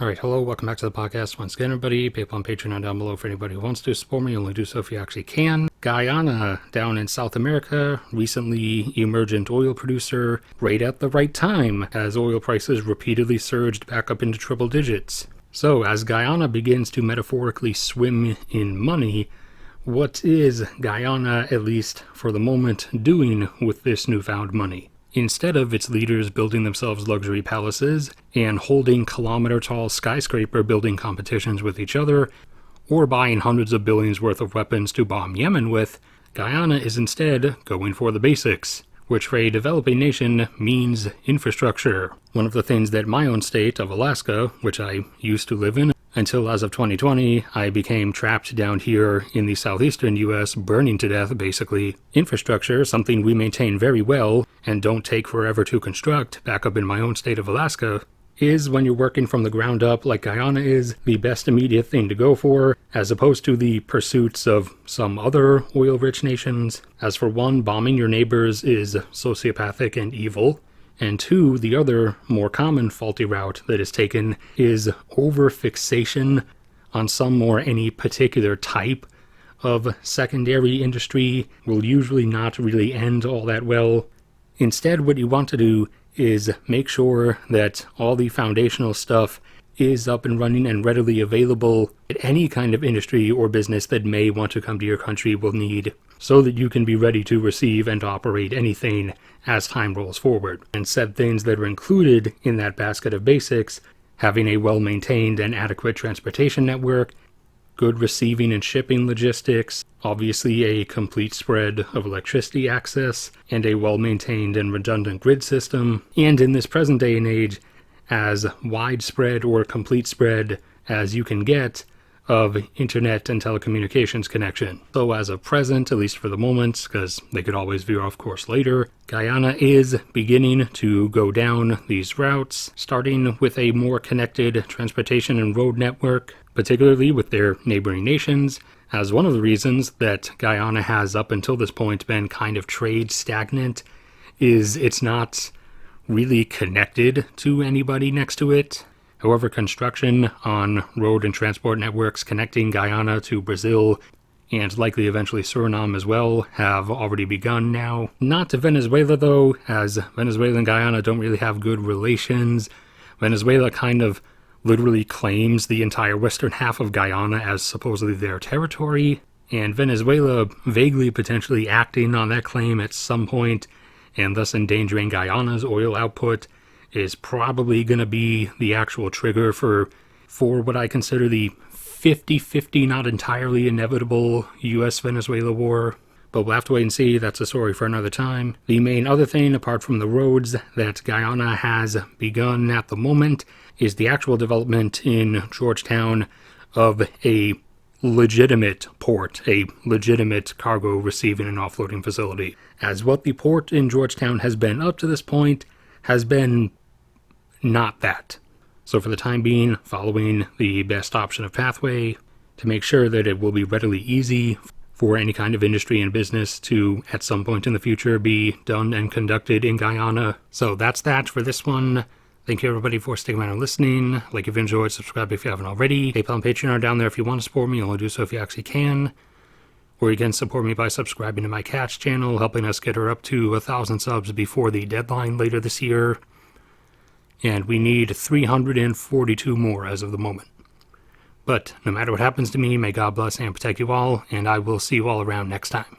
Alright, hello, welcome back to the podcast once again, everybody. PayPal and Patreon down below for anybody who wants to support me. Only do so if you actually can. Guyana, down in South America, recently emergent oil producer, right at the right time, as oil prices repeatedly surged back up into triple digits. So, as Guyana begins to metaphorically swim in money, what is Guyana, at least for the moment, doing with this newfound money? Instead of its leaders building themselves luxury palaces and holding kilometer-tall skyscraper building competitions with each other, or buying hundreds of billions worth of weapons to bomb Yemen with, Guyana is instead going for the basics, which for a developing nation means infrastructure. One of the things that my own state of Alaska, which I used to live in, until as of 2020, I became trapped down here in the southeastern US, burning to death, basically. Infrastructure, something we maintain very well and don't take forever to construct, back up in my own state of Alaska, is, when you're working from the ground up like Guyana is, the best immediate thing to go for, as opposed to the pursuits of some other oil-rich nations. As for one, bombing your neighbors is sociopathic and evil. And two, the other, more common faulty route that is taken is over-fixation on some or any particular type of secondary industry will usually not really end all that well. Instead, what you want to do is make sure that all the foundational stuff is up and running and readily available that any kind of industry or business that may want to come to your country will need, so that you can be ready to receive and operate anything as time rolls forward. And said things that are included in that basket of basics: having a well-maintained and adequate transportation network, good receiving and shipping logistics, obviously a complete spread of electricity access, and a well-maintained and redundant grid system, and in this present day and age, as widespread or complete spread as you can get of internet and telecommunications connection. So as of present, at least for the moment, because they could always veer off course later, Guyana is beginning to go down these routes, starting with a more connected transportation and road network, particularly with their neighboring nations, as one of the reasons that Guyana has up until this point been kind of trade stagnant is it's not really connected to anybody next to it. However, construction on road and transport networks connecting Guyana to Brazil and likely eventually Suriname as well have already begun now. Not to Venezuela though, as Venezuela and Guyana don't really have good relations. Venezuela kind of literally claims the entire western half of Guyana as supposedly their territory, and Venezuela vaguely potentially acting on that claim at some point and thus endangering Guyana's oil output is probably going to be the actual trigger for what I consider the 50-50, not entirely inevitable US-Venezuela war. But we'll have to wait and see. That's a story for another time. The main other thing, apart from the roads, that Guyana has begun at the moment is the actual development in Georgetown of a legitimate port, a legitimate cargo receiving and offloading facility. As what the port in Georgetown has been up to this point has been not that. So for the time being, following the best option of pathway to make sure that it will be readily easy for any kind of industry and business to, at some point in the future, be done and conducted in Guyana. So that's that for this one. Thank you everybody for sticking around and listening. Like if you enjoyed, subscribe if you haven't already. PayPal and Patreon are down there if you want to support me. Only do so if you actually can. Or you can support me by subscribing to my Cat's channel, helping us get her up to 1,000 subs before the deadline later this year. And we need 342 more as of the moment. But no matter what happens to me, may God bless and protect you all, and I will see you all around next time.